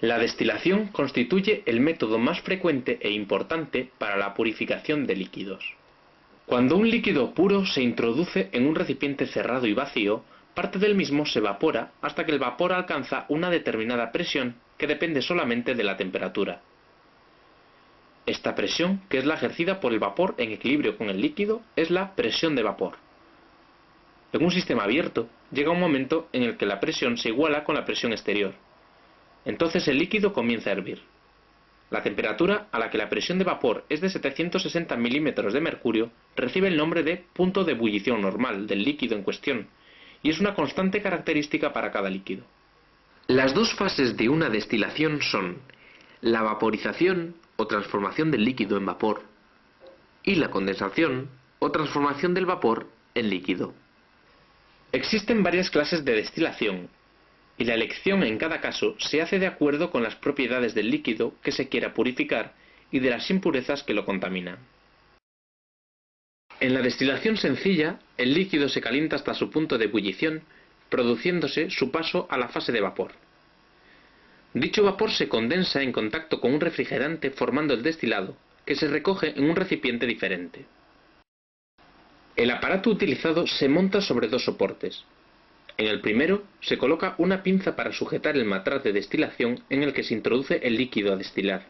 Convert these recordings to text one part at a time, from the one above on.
La destilación constituye el método más frecuente e importante para la purificación de líquidos. Cuando un líquido puro se introduce en un recipiente cerrado y vacío, parte del mismo se evapora hasta que el vapor alcanza una determinada presión que depende solamente de la temperatura. Esta presión, que es la ejercida por el vapor en equilibrio con el líquido, es la presión de vapor. En un sistema abierto, llega un momento en el que la presión se iguala con la presión exterior. Entonces el líquido comienza a hervir. La temperatura a la que la presión de vapor es de 760 milímetros de mercurio recibe el nombre de punto de ebullición normal del líquido en cuestión, y es una constante característica para cada líquido. Las dos fases de una destilación son la vaporización o transformación del líquido en vapor y la condensación o transformación del vapor en líquido. Existen varias clases de destilación, y la elección en cada caso se hace de acuerdo con las propiedades del líquido que se quiera purificar y de las impurezas que lo contaminan. En la destilación sencilla, el líquido se calienta hasta su punto de ebullición, produciéndose su paso a la fase de vapor. Dicho vapor se condensa en contacto con un refrigerante formando el destilado, que se recoge en un recipiente diferente. El aparato utilizado se monta sobre dos soportes. En el primero se coloca una pinza para sujetar el matraz de destilación en el que se introduce el líquido a destilar.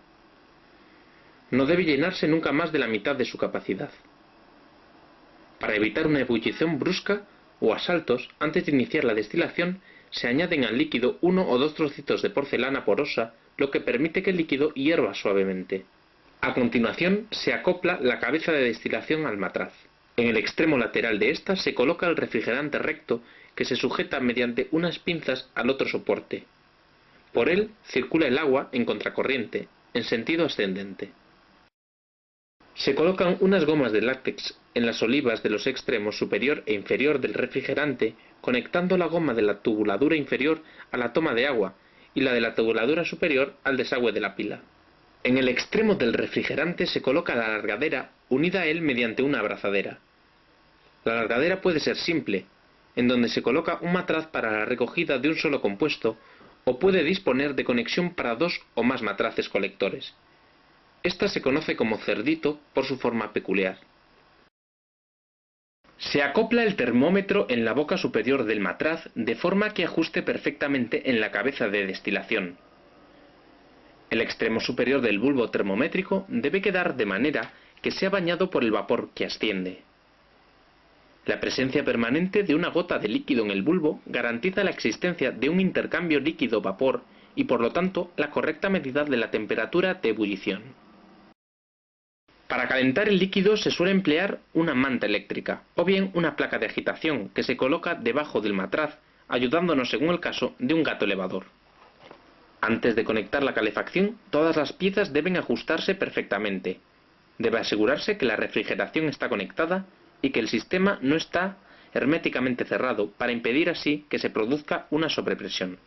No debe llenarse nunca más de la mitad de su capacidad. Para evitar una ebullición brusca o a saltos, antes de iniciar la destilación, se añaden al líquido 1 o 2 trocitos de porcelana porosa, lo que permite que el líquido hierva suavemente. A continuación, se acopla la cabeza de destilación al matraz. En el extremo lateral de ésta se coloca el refrigerante recto que se sujeta mediante unas pinzas al otro soporte. Por él circula el agua en contracorriente, en sentido ascendente. Se colocan unas gomas de látex en las olivas de los extremos superior e inferior del refrigerante, conectando la goma de la tubuladura inferior a la toma de agua y la de la tubuladura superior al desagüe de la pila. En el extremo del refrigerante se coloca la alargadera unida a él mediante una abrazadera. La alargadera puede ser simple, en donde se coloca un matraz para la recogida de un solo compuesto, o puede disponer de conexión para 2 o más matraces colectores. Esta se conoce como cerdito por su forma peculiar. Se acopla el termómetro en la boca superior del matraz de forma que ajuste perfectamente en la cabeza de destilación. El extremo superior del bulbo termométrico debe quedar de manera que sea bañado por el vapor que asciende. La presencia permanente de una gota de líquido en el bulbo garantiza la existencia de un intercambio líquido-vapor y por lo tanto la correcta medida de la temperatura de ebullición. Para calentar el líquido se suele emplear una manta eléctrica o bien una placa de agitación que se coloca debajo del matraz, ayudándonos según el caso de un gato elevador. Antes de conectar la calefacción, todas las piezas deben ajustarse perfectamente. Debe asegurarse que la refrigeración está conectada y que el sistema no está herméticamente cerrado para impedir así que se produzca una sobrepresión.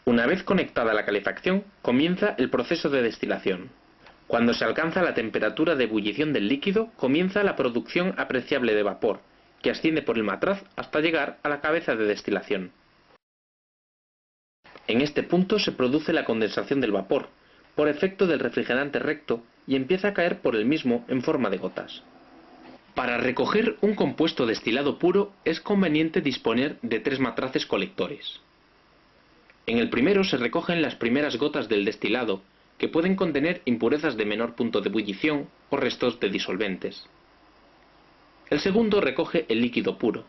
Una vez conectada la calefacción, comienza el proceso de destilación. Cuando se alcanza la temperatura de ebullición del líquido, comienza la producción apreciable de vapor, que asciende por el matraz hasta llegar a la cabeza de destilación. En este punto se produce la condensación del vapor, por efecto del refrigerante recto, y empieza a caer por el mismo en forma de gotas. Para recoger un compuesto destilado puro es conveniente disponer de 3 matraces colectores. En el primero se recogen las primeras gotas del destilado, que pueden contener impurezas de menor punto de ebullición o restos de disolventes. El segundo recoge el líquido puro.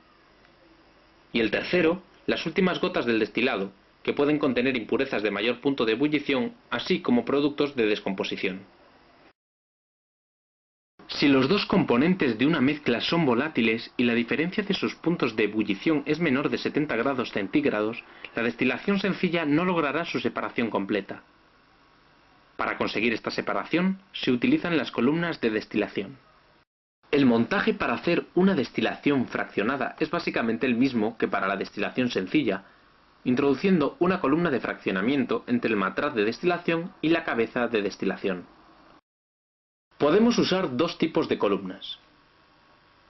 Y el tercero, las últimas gotas del destilado, que pueden contener impurezas de mayor punto de ebullición, así como productos de descomposición. Si los dos componentes de una mezcla son volátiles y la diferencia de sus puntos de ebullición es menor de 70 grados centígrados, la destilación sencilla no logrará su separación completa. Para conseguir esta separación, se utilizan las columnas de destilación. El montaje para hacer una destilación fraccionada es básicamente el mismo que para la destilación sencilla, introduciendo una columna de fraccionamiento entre el matraz de destilación y la cabeza de destilación. Podemos usar 2 tipos de columnas.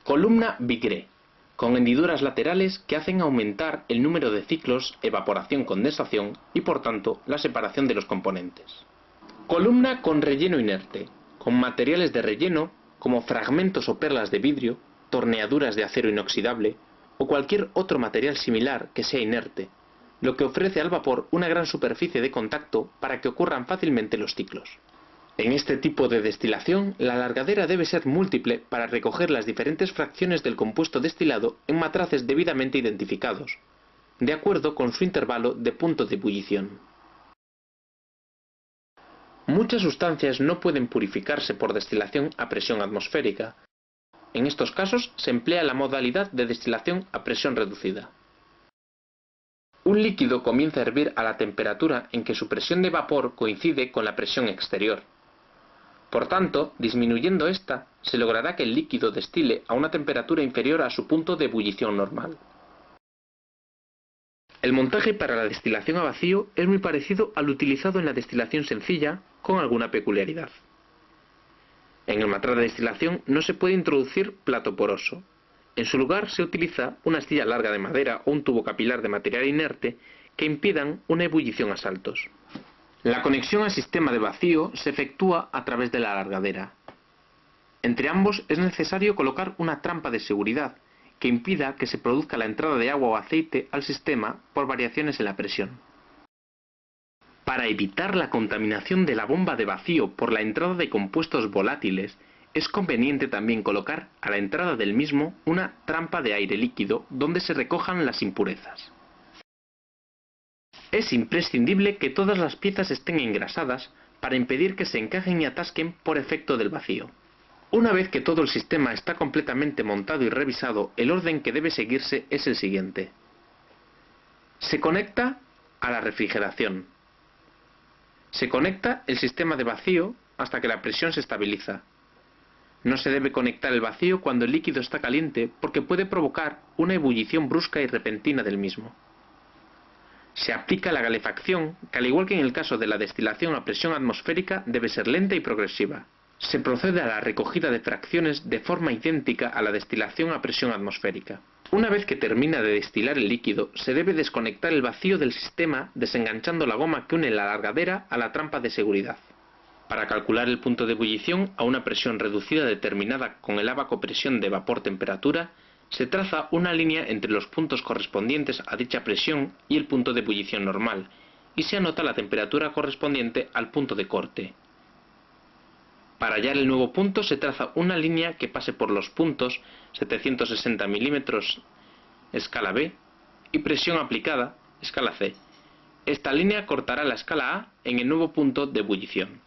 Columna Vigré, con hendiduras laterales que hacen aumentar el número de ciclos evaporación-condensación y por tanto la separación de los componentes. Columna con relleno inerte, con materiales de relleno como fragmentos o perlas de vidrio, torneaduras de acero inoxidable o cualquier otro material similar que sea inerte, lo que ofrece al vapor una gran superficie de contacto para que ocurran fácilmente los ciclos. En este tipo de destilación, la alargadera debe ser múltiple para recoger las diferentes fracciones del compuesto destilado en matraces debidamente identificados, de acuerdo con su intervalo de punto de ebullición. Muchas sustancias no pueden purificarse por destilación a presión atmosférica. En estos casos se emplea la modalidad de destilación a presión reducida. Un líquido comienza a hervir a la temperatura en que su presión de vapor coincide con la presión exterior. Por tanto, disminuyendo esta, se logrará que el líquido destile a una temperatura inferior a su punto de ebullición normal. El montaje para la destilación a vacío es muy parecido al utilizado en la destilación sencilla, con alguna peculiaridad. En el matraz de destilación no se puede introducir plato poroso. En su lugar se utiliza una astilla larga de madera o un tubo capilar de material inerte que impidan una ebullición a saltos. La conexión al sistema de vacío se efectúa a través de la alargadera. Entre ambos es necesario colocar una trampa de seguridad que impida que se produzca la entrada de agua o aceite al sistema por variaciones en la presión. Para evitar la contaminación de la bomba de vacío por la entrada de compuestos volátiles, es conveniente también colocar a la entrada del mismo una trampa de aire líquido donde se recojan las impurezas. Es imprescindible que todas las piezas estén engrasadas para impedir que se encajen y atasquen por efecto del vacío. Una vez que todo el sistema está completamente montado y revisado, el orden que debe seguirse es el siguiente. Se conecta a la refrigeración. Se conecta el sistema de vacío hasta que la presión se estabiliza. No se debe conectar el vacío cuando el líquido está caliente porque puede provocar una ebullición brusca y repentina del mismo. Se aplica la calefacción, que al igual que en el caso de la destilación a presión atmosférica debe ser lenta y progresiva. Se procede a la recogida de fracciones de forma idéntica a la destilación a presión atmosférica. Una vez que termina de destilar el líquido, se debe desconectar el vacío del sistema desenganchando la goma que une la alargadera a la trampa de seguridad. Para calcular el punto de ebullición a una presión reducida determinada con el ábaco presión de vapor-temperatura, se traza una línea entre los puntos correspondientes a dicha presión y el punto de ebullición normal, y se anota la temperatura correspondiente al punto de corte. Para hallar el nuevo punto se traza una línea que pase por los puntos 760 mm escala B y presión aplicada escala C. Esta línea cortará la escala A en el nuevo punto de ebullición.